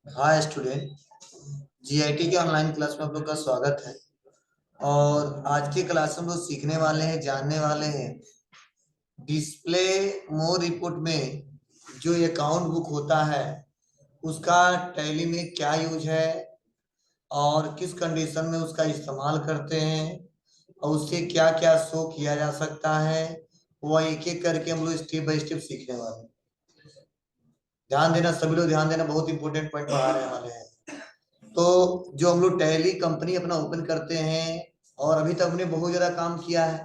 Hi student. GIT के online class में आप लोग का स्वागत है। और आज की क्लास में हम लोग सीखने वाले हैं, जानने वाले हैं डिस्प्ले मोर रिपोर्ट में जो अकाउंट बुक होता है उसका टैली में क्या यूज है और किस कंडीशन में उसका इस्तेमाल करते हैं और उससे क्या क्या शो किया जा सकता है। वह एक एक करके हम लोग स्टेप बाय स्टेप सीखने वाले हैं। ध्यान देना, सभी लोग ध्यान देना, बहुत इंपॉर्टेंट पॉइंट पढ़ाने वाले हैं। तो जो हम लोग टैली कंपनी अपना ओपन करते हैं और अभी तक हमने बहुत ज्यादा काम किया है।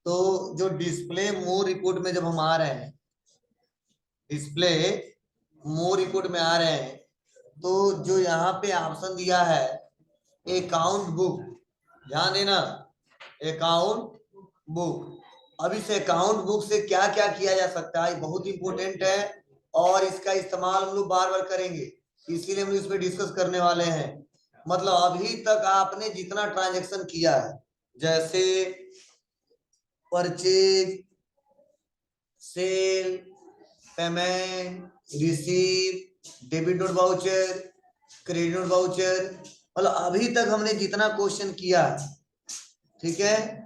तो जो डिस्प्ले मोर रिपोर्ट में जब हम आ रहे हैं, डिस्प्ले मोर रिपोर्ट में आ रहे हैं, तो जो यहाँ पे ऑप्शन दिया है अकाउंट बुक, ध्यान देना, अकाउंट बुक। अब इस अकाउंट बुक से क्या क्या किया जा सकता है बहुत इंपॉर्टेंट है और इसका इस्तेमाल हम लोग बार बार करेंगे, इसीलिए हम लोग इस पे डिस्कस करने वाले हैं। मतलब अभी तक आपने जितना ट्रांजैक्शन किया है, जैसे purchase, sale, payment, receive, debit note voucher, credit note voucher, मतलब अभी तक हमने जितना क्वेश्चन किया, ठीक है,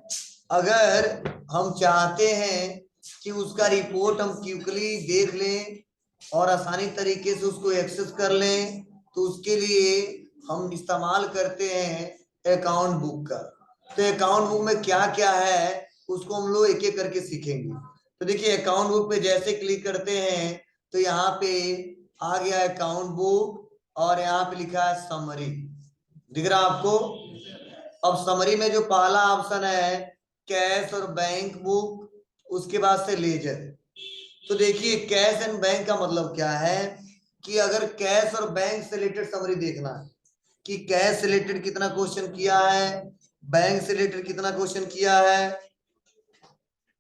अगर हम चाहते हैं कि उसका रिपोर्ट हम क्विकली देख लें और आसानी तरीके से उसको एक्सेस कर लें, तो उसके लिए हम इस्तेमाल करते हैं अकाउंट बुक का। तो अकाउंट बुक में क्या क्या है उसको हम लोग एक एक करके सीखेंगे। तो देखिए, अकाउंट बुक पे जैसे क्लिक करते हैं तो यहाँ पे आ गया अकाउंट बुक और यहाँ पे लिखा है समरी, दिख रहा आपको। अब समरी में जो पहला ऑप्शन है कैश और बैंक बुक, उसके बाद से लेजर। तो देखिए, कैश एंड बैंक का मतलब क्या है कि अगर कैश और बैंक से रिलेटेड समरी देखना है कि कैश से रिलेटेड कितना क्वेश्चन किया है, बैंक से रिलेटेड कितना क्वेश्चन किया है,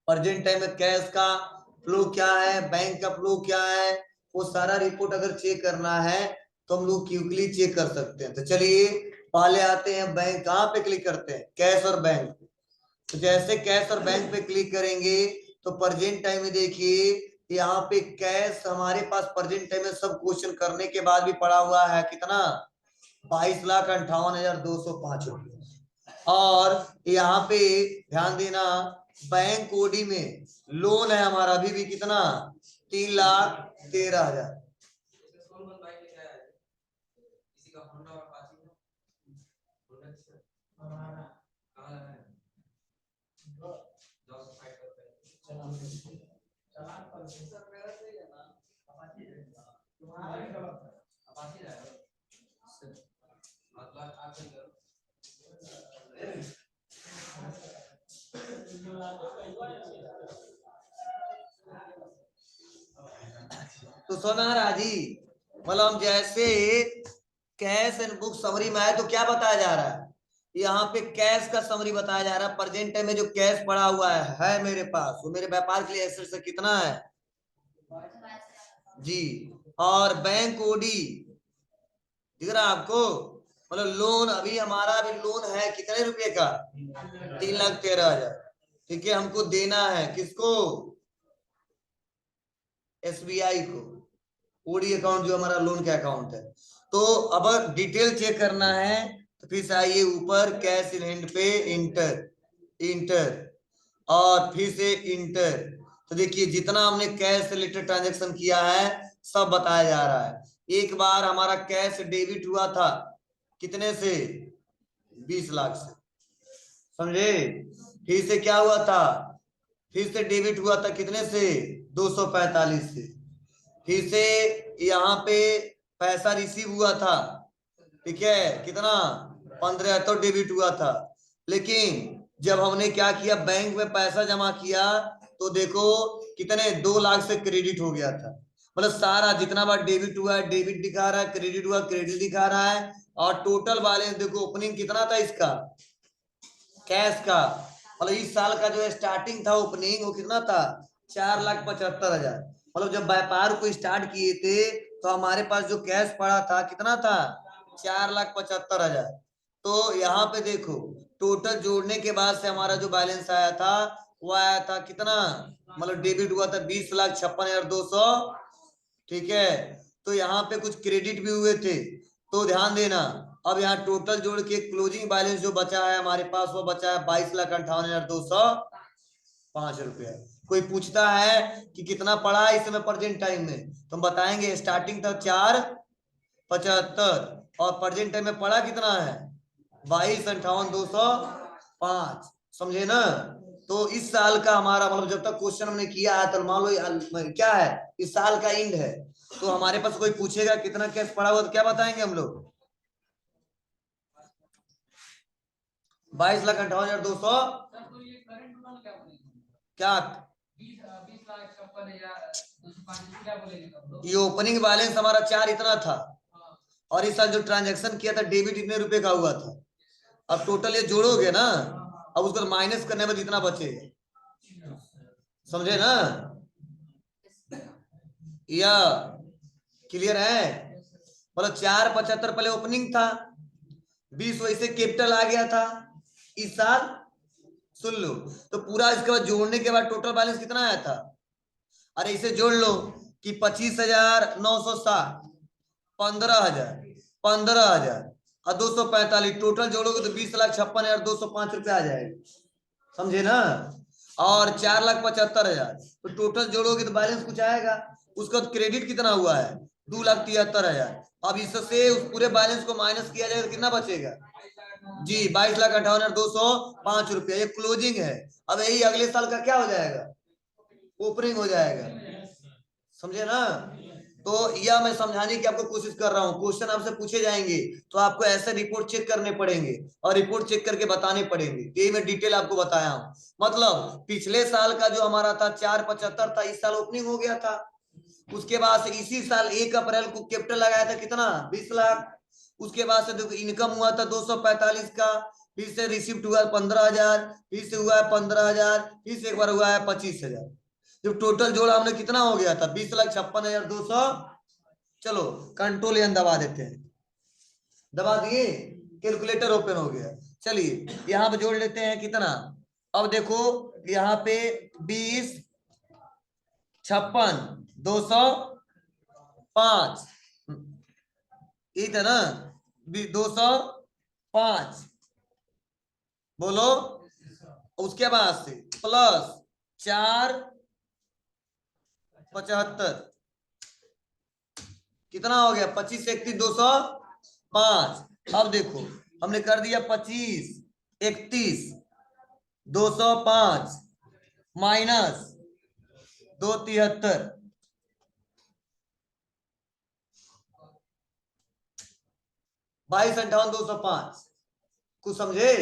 प्रेजेंट टाइम में कैश का फ्लो क्या है, बैंक का फ्लो क्या है, वो सारा रिपोर्ट अगर चेक करना है तो हम लोग क्विकली चेक कर सकते हैं। तो चलिए पहले आते हैं बैंक, कहाँ पे क्लिक करते हैं, कैश और बैंक। तो जैसे कैश और बैंक पे क्लिक करेंगे तो प्रेजेंट टाइम में देखिए यहाँ पे कैश हमारे पास प्रेजेंट टाइम में सब क्वेश्चन करने के बाद भी पड़ा हुआ है कितना, 22,58,205 रुपये। और यहाँ पे ध्यान देना, बैंक ओडी में लोन है हमारा अभी भी कितना, 3,13,000। तो सोना राजी, मतलब हम जैसे कैश एंड बुक समरी में आए तो क्या बताया जा रहा है, यहाँ पे कैश का समरी बताया जा रहा है। प्रेजेंट टाइम में जो कैश पड़ा हुआ है मेरे पास, वो मेरे व्यापार के लिए एसेट से कितना है जी। और बैंक ओडी दिख रहा है आपको, मतलब लोन अभी हमारा अभी लोन है कितने रुपए का, 3,13,000। ठीक है, हमको देना है किसको, एसबीआई को। ओडी अकाउंट जो हमारा लोन का अकाउंट है। तो अब डिटेल चेक करना है तो फिर से आइए ऊपर कैश इन हैंड पे इंटर इंटर और फिर से इंटर। तो देखिए जितना हमने कैश से रिलेटेड ट्रांजेक्शन किया है सब बताया जा रहा है। एक बार हमारा कैश डेबिट हुआ था कितने से, 20 लाख से, समझे। फिर से क्या हुआ था, फिर से डेबिट हुआ था कितने से, 245 से। फिर से यहाँ पे पैसा रिसीव हुआ था, ठीक है, कितना, 15, तो डेबिट हुआ था। लेकिन जब हमने क्या किया, बैंक में पैसा जमा किया तो देखो कितने, 2 लाख से क्रेडिट हो गया था। मतलब सारा जितना बार डेबिट हुआ है डेबिट दिखा रहा है, क्रेडिट हुआ क्रेडिट दिखा रहा है। और टोटल बैलेंस देखो, ओपनिंग कितना था इसका, कैश का, मतलब इस साल का जो स्टार्टिंग था ओपनिंग वो कितना था, 4,75,000। मतलब जब व्यापार को स्टार्ट किए थे तो हमारे पास जो कैश पड़ा था कितना था, 4,75,000। तो यहाँ पे देखो टोटल जोड़ने के बाद से हमारा जो बैलेंस आया था वो आया था कितना, मतलब डेबिट हुआ था 20,56,200, ठीक है। तो यहाँ पे कुछ क्रेडिट भी हुए थे, तो ध्यान देना। अब यहाँ टोटल जोड़ के क्लोजिंग बैलेंस जो बचा है हमारे पास वो बचा है 22,58,205 रुपया। कोई पूछता है कि कितना पड़ा है इस समय प्रेजेंट टाइम में, तो हम बताएंगे स्टार्टिंग था 4,75 और प्रेजेंट टाइम में पड़ा कितना है 22,58,205। समझे ना। तो इस साल का हमारा मतलब जब तक क्वेश्चन हमने किया है तो मान लो क्या है इस साल का एंड है, तो हमारे पास कोई पूछेगा कितना कैश पड़ा हुआ तो क्या बताएंगे हम लोग 22,58,200 क्या ये ओपनिंग बैलेंस हमारा 4 इतना था और इस साल जो ट्रांजैक्शन किया था डेबिट इतने रुपए का हुआ था। अब टोटल ये जोड़ोगे ना, अब उसको माइनस करने में जितना बचेगा, समझे ना, या क्लियर है। मतलब 4,75 पहले ओपनिंग था, 20 वैसे कैपिटल आ गया था इस साल, सुन लो। तो पूरा इसके बाद जोड़ने के बाद टोटल बैलेंस कितना आया था, अरे इसे जोड़ लो कि 25,960, 15,000, 15,000 और 245 टोटल जोड़ोगे तो 20,56,205 रुपये आ जाएगा, समझे ना। और 4,75,000 तो टोटल जोड़ोगे तो बैलेंस कुछ आएगा, उसका क्रेडिट कितना हुआ है 2,73,000। अब इससे उस पूरे बैलेंस को माइनस किया जाएगा तो कितना बचेगा जी 22,58,205 रुपया। ये क्लोजिंग है। अब यही अगले साल का क्या हो जाएगा ओपनिंग हो जाएगा, समझे ना। तो यह मैं समझाने की आपको कोशिश कर रहा हूँ, क्वेश्चन आपसे पूछे जाएंगे तो आपको ऐसे रिपोर्ट चेक करने पड़ेंगे और रिपोर्ट चेक करके बताने पड़ेंगे। यही मैं डिटेल आपको बताया हूँ। मतलब पिछले साल का जो हमारा था 4,75 था, इस साल ओपनिंग हो गया था। उसके बाद से इसी साल 1 अप्रैल को कैपिटल लगाया था कितना 20 लाख। उसके बाद से देखो इनकम हुआ था 245 का, फिर से रिसिप्ट हुआ 15,000, फिर से हुआ है 15,000, फिर से एक बार हुआ है 25,000। जब टोटल जोड़ा हमने कितना हो गया था 20,56,200। चलो कंट्रोल एन दबा देते हैं, दबा दिए, कैलकुलेटर ओपन हो गया। चलिए यहाँ पे जोड़ लेते हैं कितना। अब देखो यहाँ पे 20,56,205 ये था ना 205 बोलो। उसके बाद से प्लस 4,75 कितना हो गया 25,31,205। अब देखो हमने कर दिया 25,31,205 माइनस 273, $22,58,205। कुछ समझे।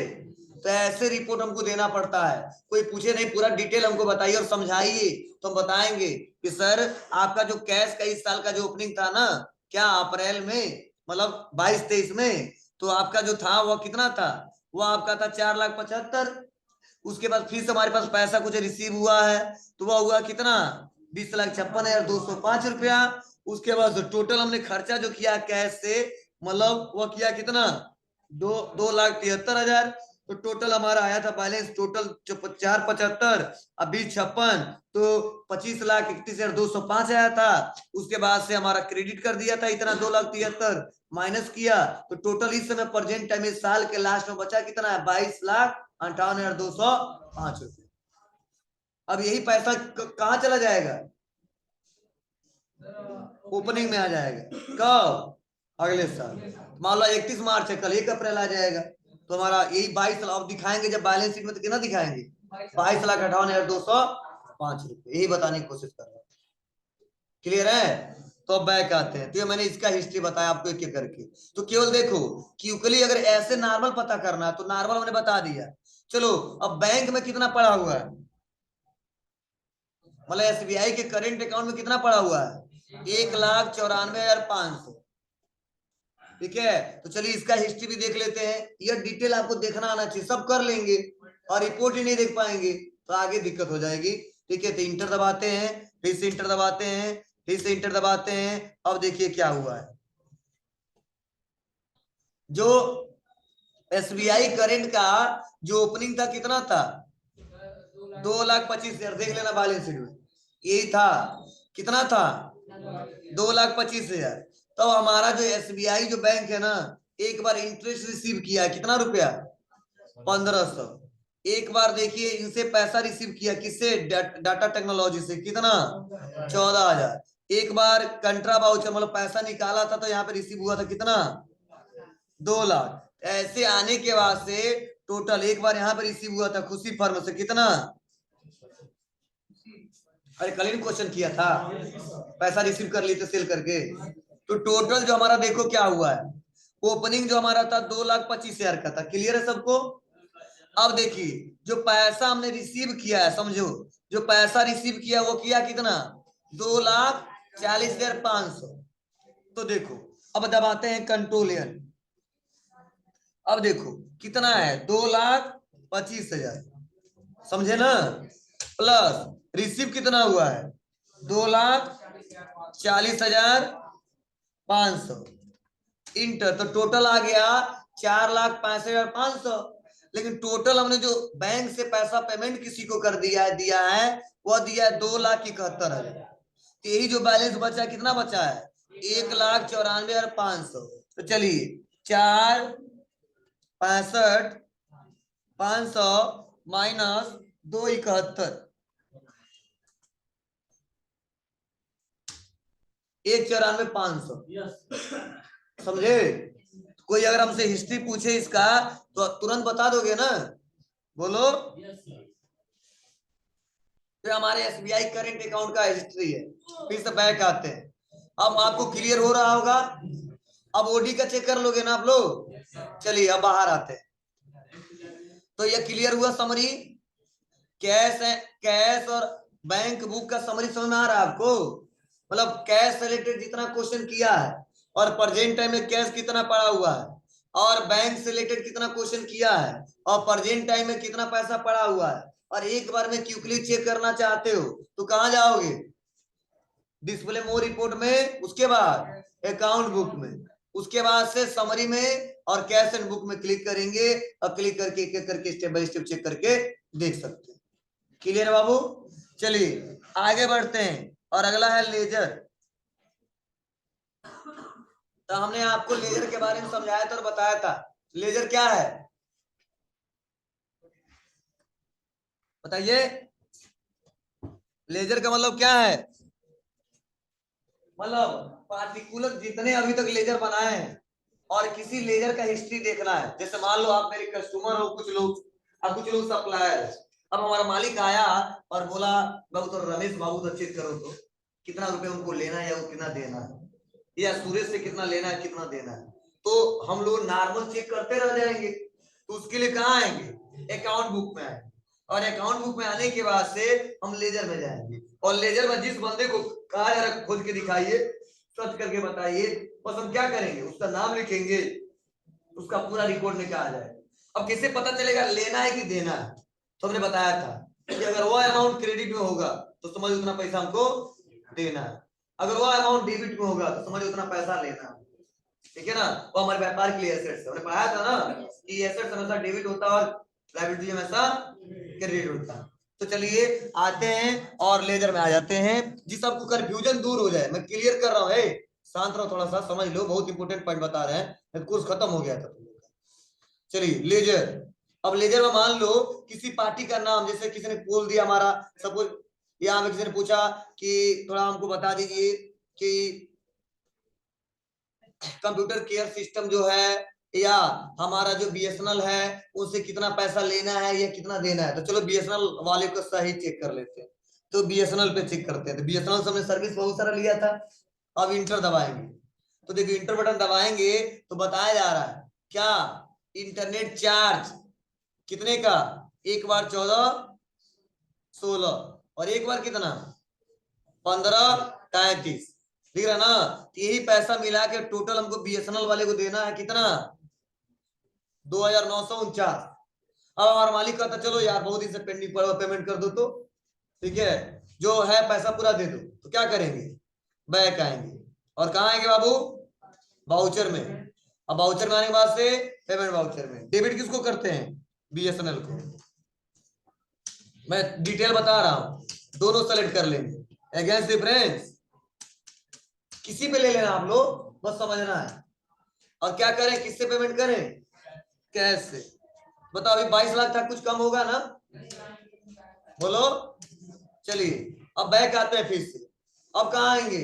तो ऐसे रिपोर्ट हमको देना पड़ता है, कोई पूछे नहीं पूरा डिटेल हमको बताइए और समझाइए तो हम बताएंगे कि सर आपका जो कैश का इस साल का जो ओपनिंग था ना क्या अप्रैल में मतलब 22-23 में, तो आपका जो था वह कितना था, वह आपका था 4,75,000। उसके बाद फिर से हमारे पास पैसा कुछ रिसीव हुआ है तो वह हुआ कितना 20,56,205 रुपया। उसके बाद टोटल हमने खर्चा जो किया कैश से मतलब वह किया कितना 2,73,000। तो टोटल हमारा आया था बैलेंस टोटल 4,75 अब 20,56 तो 25,31,205 आया था। उसके बाद से हमारा क्रेडिट कर दिया था इतना 2,73,000 माइनस किया तो टोटल इस समय प्रेजेंट टाइम इस साल के लास्ट में बचा कितना है 22,58,205 रुपये। अब यही पैसा कहाँ चला जाएगा ओपनिंग में आ जाएगा कब अगले साल। मान लो 31 मार्च है, कल 1 अप्रैल आ जाएगा तो हमारा यही 22 लाख दिखाएंगे जब बैलेंस शीट में तो कितना दिखाएंगे 22,58,205 रुपये। यही बताने की कोशिश कर रहा हूँ, क्लियर है। तो अब बैक आते हैं, तो मैंने इसका हिस्ट्री बताया आपको एक एक करके। तो केवल देखो क्यूकली अगर ऐसे नॉर्मल पता करना तो नॉर्मल मैंने बता दिया। चलो अब बैंक में कितना पड़ा हुआ है मतलब एसबीआई के करेंट अकाउंट में कितना पड़ा हुआ है 1,94,500। ठीक है तो चलिए इसका हिस्ट्री भी देख लेते हैं। यह डिटेल आपको देखना आना चाहिए, सब कर लेंगे और रिपोर्ट ही नहीं देख पाएंगे तो आगे दिक्कत हो जाएगी। ठीक है तो इंटर दबाते हैं, फिर से इंटर दबाते हैं, फिर से इंटर दबाते हैं। अब देखिए क्या हुआ है, जो एसबीआई करेंट का जो ओपनिंग था कितना था 2,25,000 देख लेना बैलेंस शीट में यही था कितना था 2,25,000। तो हमारा जो SBI जो बैंक है ना, एक बार इंटरेस्ट रिसीव किया, कितना रुपया? 1,500। एक बार देखिए इनसे पैसा रिसीव किया, किससे? डाटा टेक्नोलॉजी से, कितना? 14,000। एक बार कंट्रा वाउचर मतलब पैसा निकाला था तो यहाँ पे रिसीव हुआ था, कितना? 2 लाख। ऐसे आने के बाद से टोटल एक बार यहाँ पे रिसीव हुआ था खुशी फर्म से, कितना? अरे कल ही क्वेश्चन किया था, पैसा रिसीव कर लिए थे सेल करके। तो टोटल जो हमारा देखो क्या हुआ है, ओपनिंग जो हमारा था 2,25,000 का था। क्लियर है सबको? अब देखिए जो पैसा हमने रिसीव किया है, समझो, जो पैसा रिसीव किया वो किया कितना? 2,40,500। तो देखो अब दबाते हैं कंट्रोल एन। अब देखो कितना है? 2,25,000, समझे ना? प्लस रिसीव कितना हुआ है? 2,40,500 इंटर, तो टोटल आ गया 4,65,500। लेकिन टोटल हमने जो बैंक से पैसा पेमेंट किसी को कर दिया है वह दिया है 2,71,000। तो यही जो बैलेंस बचा है, कितना बचा है? 1,94,500। तो चलिए 4,65,500 माइनस 2,71, 1,94,500। समझे? कोई अगर हमसे हिस्ट्री पूछे इसका तो तुरंत बता दोगे ना? बोलो। तो हमारे SBI करेंट अकाउंट का हिस्ट्री है। फिर से बैक आते हैं। अब आपको क्लियर हो रहा होगा। अब ओडी का चेक कर लोगे ना आप लोग? चलिए अब बाहर आते हैं। तो ये क्लियर हुआ समरी? कैश है, कैश और बैंक बुक का समरी समझ में आ रहा है आपको? मतलब कैश से रिलेटेड जितना क्वेश्चन किया है और प्रेजेंट टाइम में कैश कितना पड़ा हुआ है, और बैंक से रिलेटेड कितना क्वेश्चन किया है और प्रेजेंट टाइम में कितना पैसा पड़ा हुआ है, और एक बार में क्विकली चेक करना चाहते हो तो कहां जाओगे? डिस्प्ले मोर रिपोर्ट में, उसके बाद अकाउंट बुक में, उसके बाद से समरी में और कैश एंड बुक में क्लिक करेंगे और क्लिक करके एक एक करके स्टेप बाय स्टेप चेक करके देख सकते हैं। क्लियर है बाबू? चलिए आगे बढ़ते हैं और अगला है लेजर। तो हमने आपको लेजर के बारे में समझाया था और बताया था। लेजर क्या है बताइए? लेजर का मतलब क्या है? मतलब पार्टिकुलर जितने अभी तक लेजर बनाए हैं और किसी लेजर का हिस्ट्री देखना है। जैसे मान लो आप मेरे कस्टमर हो, कुछ लोग और कुछ लोग सप्लायर। अब हमारा मालिक आया और बोला बाबू तो रमेश बाबू तो चेक करो तो कितना रुपए उनको लेना है या वो कितना देना है, या सूरज से कितना लेना है कितना देना है। तो हम लोग नॉर्मल चेक करते रह जाएंगे। तो उसके लिए कहाँ आएंगे? अकाउंट बुक में आएंगे। और अकाउंट बुक में आने के बाद से हम लेजर में जाएंगे और लेजर में जिस बंदे को कहा जा रहा खोज के दिखाइए, सर्च करके बताइए, बस हम क्या करेंगे? उसका नाम लिखेंगे, उसका पूरा रिकॉर्ड लेके आ जाए। अब किससे पता चलेगा लेना है कि देना है? तो हमने बताया था कि अगर वो अमाउंट क्रेडिट में होगा तो समझ उतना पैसा हमको देना है, अगर वो अमाउंट डेबिट में होगा तो समझ उतना पैसा लेना है। ठीक है ना? वो हमारे व्यापार के लिए एसेट्स है। हमने पढ़ाया था ना कि एसेट्स हमेशा डेबिट होता है और लायबिलिटी हमेशा क्रेडिट होता है। तो चलिए आते हैं और लेजर में आ जाते हैं, जिस आपको कंफ्यूजन दूर हो जाए। मैं क्लियर कर रहा हूँ, शांत रहो, थोड़ा सा समझ लो, बहुत इंपॉर्टेंट पॉइंट बता रहे हैं, कोर्स खत्म हो गया था तुम लोग का। चलिए लेजर। अब लेजर में मान लो किसी पार्टी का नाम, जैसे किसी ने बोल दिया हमारा सपोज, या हमें किसी ने पूछा कि थोड़ा हमको बता दीजिए कि कंप्यूटर केयर सिस्टम जो है या हमारा जो BSNL है उससे कितना पैसा लेना है या कितना देना है। तो चलो BSNL वाले को सही चेक कर लेते हैं। तो BSNL पे चेक करते हैं। तो BSNL से हमने सर्विस बहुत सारा लिया था। अब इंटर दबाएंगे तो देखिए इंटर बटन दबाएंगे तो बताया जा रहा है क्या? इंटरनेट चार्ज कितने का? एक बार 14, 16 और एक बार कितना? 15, 33। दिख रहा ना? तो यही पैसा मिला के टोटल हमको BSNL वाले को देना है कितना? 2,949। अब हमारा मालिक कहता चलो यार बहुत दिन से पेंडिंग पड़ा पेमेंट कर दो, तो ठीक है जो है पैसा पूरा दे दो। तो क्या करेंगे? बैक आएंगे और कहाँ आएंगे बाबू? वाउचर में। अब वाउचर में आने के बाद से पेमेंट वाउचर में डेबिट किसको करते हैं? BSNL को। मैं डिटेल बता रहा हूं, दोनों सेलेक्ट कर लेंगे। अगेंस्ट डिफरेंस किसी पे ले लेना आप लोग, बस समझना है। और क्या करें, किससे पेमेंट करें, कैश से। बताओ अभी 22 लाख था, कुछ कम होगा ना, बोलो। चलिए अब बैक आते हैं फिर से। अब कहाँ आएंगे,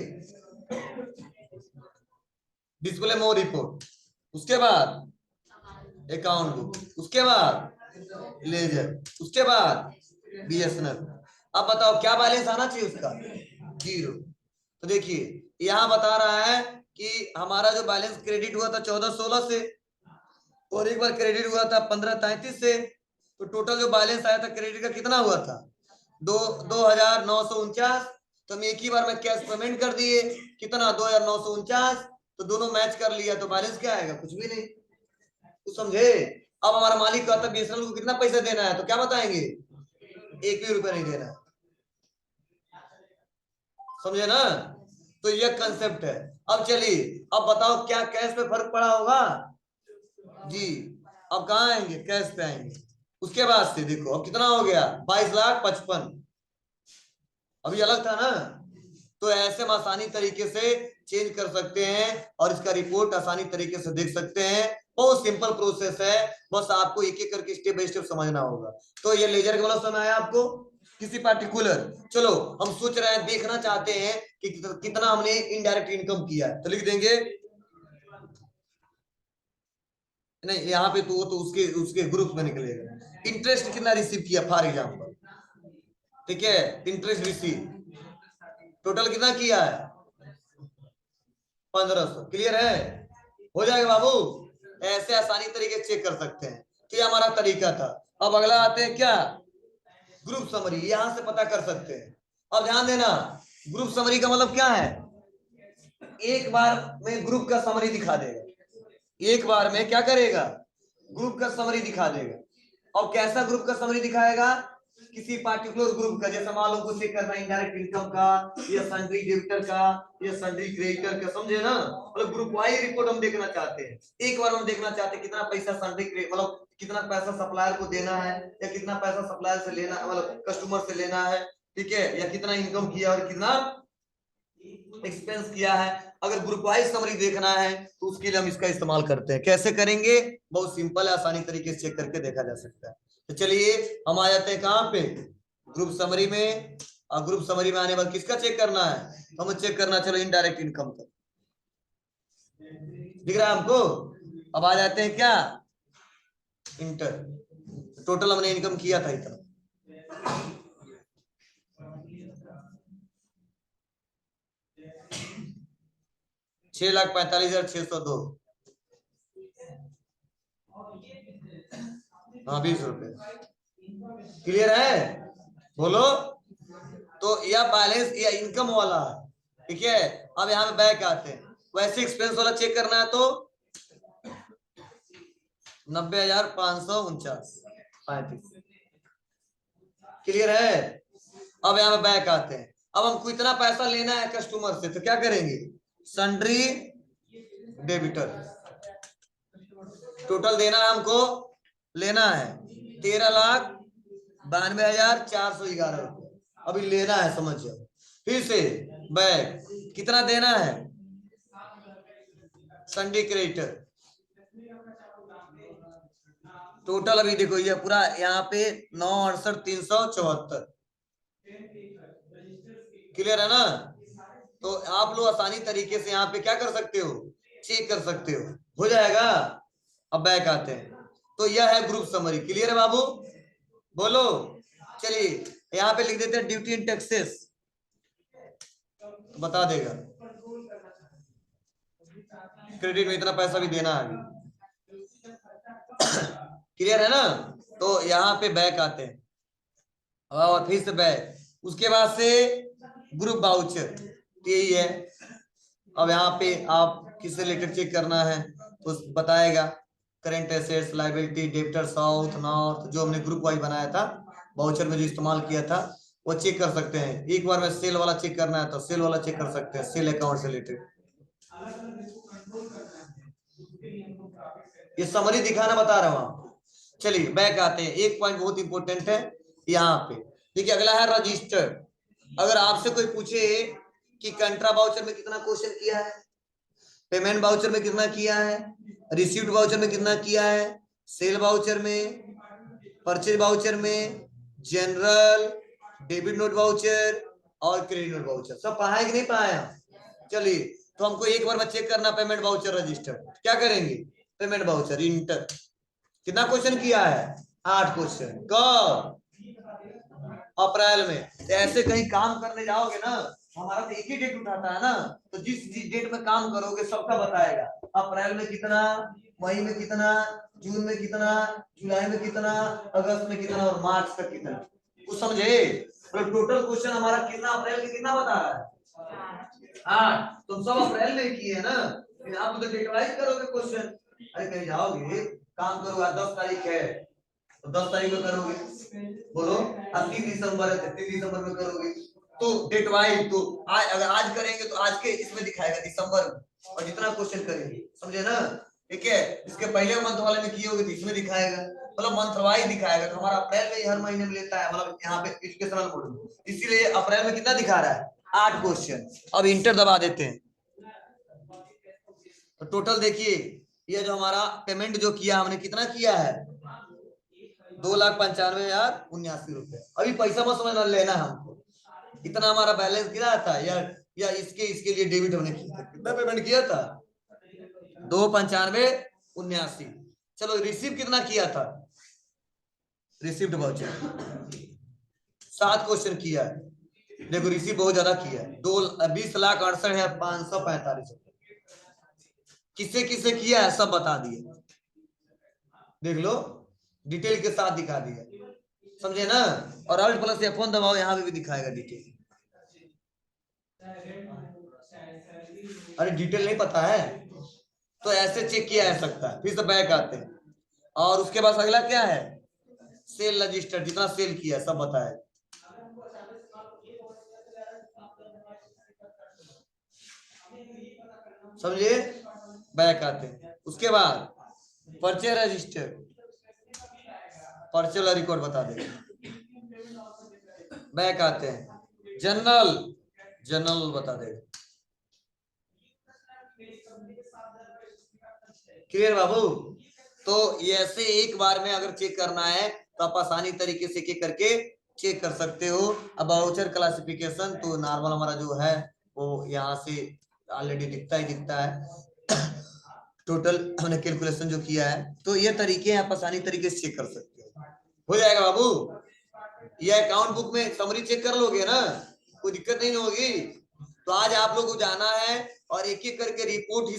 डिस्प्ले मोर रिपोर्ट, उसके बाद अकाउंट बुक, उसके बाद लेजर, उसके बाद बीएसएनएल। अब बताओ क्या बैलेंस आना चाहिए उसका, 0। तो देखिए यहां बता रहा है कि हमारा जो बैलेंस क्रेडिट हुआ था 14-16 से, और एक बार क्रेडिट हुआ था 15-33 से। तो टोटल जो बैलेंस आया था क्रेडिट का कितना हुआ था, 2,949। तो हम एक ही बार में कैश पेमेंट कर दिए, कितना 2,949। तो दोनों मैच कर लिया, तो बैलेंस क्या आएगा, कुछ भी नहीं। तो समझे। अब हमारा मालिक कहता है बीएसएनएल को कितना पैसा देना है, तो क्या बताएंगे, 1 भी रुपया नहीं देना। समझे ना। तो यह कंसेप्ट है। अब चलिए, अब बताओ क्या कैश पे फर्क पड़ा होगा जी। अब कहाँ आएंगे, कैश पे आएंगे। उसके बाद से देखो अब कितना हो गया, 22,55,000। अभी अलग था ना। तो ऐसे हम आसानी तरीके से चेंज कर सकते हैं और इसका रिपोर्ट आसानी तरीके से देख सकते हैं। बहुत सिंपल प्रोसेस है, बस आपको एक एक करके स्टेप बाय स्टेप समझना होगा। तो ये लेजर का मतलब समझ आया आपको, किसी पार्टिकुलर। चलो हम सोच रहे हैं, देखना चाहते हैं कि कितना हमने इनडायरेक्ट इनकम किया है, तो लिख देंगे नहीं, यहाँ पे तो वो तो उसके उसके ग्रुप में निकलेगा। इंटरेस्ट कितना रिसीव किया फॉर एग्जाम्पल, ठीक है, इंटरेस्ट रिसीव टोटल कितना किया है, 1500। क्लियर है, हो जाएगा बाबू। ऐसे आसानी तरीके से चेक कर सकते हैं। तो ये हमारा तरीका था। अब अगला आते हैं क्या, ग्रुप समरी, यहां से पता कर सकते हैं। अब ध्यान देना, ग्रुप समरी का मतलब क्या है, एक बार में ग्रुप का समरी दिखा देगा। एक बार में क्या करेगा, ग्रुप का समरी दिखा देगा। और कैसा ग्रुप का समरी दिखाएगा, किसी पार्टिकुलर ग्रुप का, जैसे मान लो कुछ करना इनडायरेक्ट इनकम का, या सन्ड्री डेबिटर का, या सन्ड्री क्रेडिटर का, समझे ना। मतलब ग्रुप वाइज रिपोर्ट हम देखना चाहते हैं। एक बार हम देखना चाहते हैं कितना पैसा सन्ड्री मतलब कितना पैसा सप्लायर को देना है, या कितना पैसा सप्लायर से लेना, मतलब कस्टमर से लेना है, ठीक है, या कितना इनकम किया और कितना एक्सपेंस किया है। अगर ग्रुप वाइज समरी देखना है तो उसके लिए हम इसका इस्तेमाल करते हैं। कैसे करेंगे, बहुत सिंपल है, आसानी तरीके से चेक करके देखा जा सकता है। तो चलिए हम आ जाते हैं कहां पे, ग्रुप समरी में। और ग्रुप समरी में आने बाद किसका चेक करना है, हमें चेक करना, चलो इनडायरेक्ट इनकम का। दिख रहा है हमको। अब आ जाते हैं क्या, इंटर। टोटल हमने इनकम किया था इतना, 6,45,602। हाँ 20 रुपए। क्लियर है, बोलो। तो यह बैलेंस या इनकम वाला है, ठीक है। अब यहाँ पे बैक आते हैं, वैसे एक्सपेंस वाला चेक करना है तो 90,549.35। क्लियर है। अब यहाँ पे बैक आते हैं। अब हमको इतना पैसा लेना है कस्टमर से, तो क्या करेंगे, सन्ड्री डेबिटर, टोटल देना है हमको, लेना है 13,92,411 रुपये। अभी लेना है, समझ जाओ। फिर से बैक, कितना देना है, सन्ड्री क्रेडिटर, टोटल अभी देखो ये पूरा यहाँ पे 9,68,374। क्लियर है ना। तो आप लोग आसानी तरीके से यहाँ पे क्या कर सकते हो, चेक कर सकते हो जाएगा। अब बैक आते हैं, तो यह है ग्रुप समरी। क्लियर है बाबू, बोलो। चलिए यहाँ पे लिख देते हैं ड्यूटी एंड टैक्सेस, तो बता देगा क्रेडिट में इतना पैसा भी देना है। क्लियर है ना। तो यहाँ पे बैक आते हैं, और फिर से बैक, उसके बाद से ग्रुप वाउचर, यही है। अब यहाँ पे आप किस रिलेटेड चेक करना है तो बताएगा, current assets, liability, debtor, south north, जो हमने ग्रुप वाइज बनाया था, वाउचर में जो इस्तेमाल किया था, वो चेक कर सकते हैं। एक बार में सेल वाला चेक करना है तो सेल वाला चेक कर सकते हैं, सेल अकाउंट से रिलेटेड। ये समरी दिखाना बता रहा हूं आपको। चलिए बैक आते हैं, एक पॉइंट बहुत इंपॉर्टेंट है यहाँ पे। देखिए अगला है रजिस्टर। अगर आपसे कोई पूछे कि कंट्रा वाउचर में कितना क्वेश्चन किया है, पेमेंट वाउचर में कितना किया है, रिसीव्ड वाउचर में कितना किया है, सेल वाउचर में, परचेज वाउचर में, जनरल, डेबिट नोट वाउचर और क्रेडिट नोट वाउचर सब पढ़ा है कि नहीं पढ़ाया। चलिए तो हमको एक बार में चेक करना पेमेंट वाउचर रजिस्टर, क्या करेंगे, पेमेंट वाउचर इंटर, कितना क्वेश्चन किया है, 8 क्वेश्चन, कब, अप्रैल में। तो ऐसे कहीं काम करने जाओगे ना, हमारा तो एक ही डेट उठाता है ना, तो जिस डेट में काम करोगे सबका बताएगा, अप्रैल में कितना, मई में कितना, जून में कितना, जुलाई में कितना, अगस्त में कितना और मार्च तक कितना, कुछ समझे। तो टोटल क्वेश्चन हमारा कितना अप्रैल में कितना बता रहा है, 8, तुम सब अप्रैल में किए है ना, फिर आप तो डेट वाइज करोगे क्वेश्चन। अरे कहीं जाओगे काम करो, आज 10 तारीख है तो 10 तारीख में करोगे, बोलो अब 3 दिसंबर है 3 दिसंबर में करोगे, तो डेट वाइज तो आज अगर आज करेंगे तो आज के इसमें दिखाएगा दिसंबर में, और जितना क्वेश्चन करेंगे, समझे ना, ठीक है। इसके पहले मंथ वाले में किए होगे तो इसमें दिखाएगा, मतलब मंथ वाइज दिखाएगा। तो हमारा अप्रैल में ही हर महीने में लेता है, मतलब यहाँ पे एजुकेशनल बोर्ड, इसीलिए अप्रैल में कितना दिखा रहा है, 8 क्वेश्चन। अब इंटर दबा देते हैं, तो टोटल देखिए ये जो हमारा पेमेंट जो किया हमने कितना किया है, 2,95,079 अभी पैसा मत समझना, लेना हमको, इतना हमारा बैलेंस गिरा था या इसके लिए डेबिट हमने किया था, कितना पेमेंट किया था, 2,95,79। चलो रिसीव कितना किया था, रिसीव्ड वाउचर 7 क्वेश्चन किया है, देखो रिसीव बहुत ज्यादा किया है, 20,68,545 किससे किससे किया है सब बता दिए, देख लो डिटेल के साथ दिखा दिया, समझे ना। और अल्ट प्लस F1 दबाओ, यहाँ पे भी दिखाएगा डिटेल। अरे डिटेल नहीं पता है तो ऐसे चेक किया जा सकता है, फिर से बैक आते हैं, और उसके बाद अगला क्या है, सेल रजिस्टर, जितना सेल किया सब बताया, समझे, बैक आते हैं। उसके बाद परचेज रजिस्टर, परचेज वाला रिकॉर्ड बता देगा, बैक आते हैं, जनरल, जनरल बता देगा। क्लियर बाबू। तो ये ऐसे एक बार में अगर चेक करना है तो आप आसानी तरीके से के करके चेक कर सकते हो। अब वाउचर क्लासिफिकेशन तो नॉर्मल हमारा जो है वो यहाँ से ऑलरेडी दिखता है टोटल हमने कैलकुलेशन जो किया है, तो ये तरीके आप आसानी तरीके से चेक कर सकते हो जाएगा बाबू। ये अकाउंट बुक में समरी चेक कर लोगे ना, कोई दिक्कत नहीं होगी। तो आज आप लोग को जाना है और एक एक करके रिपोर्ट ही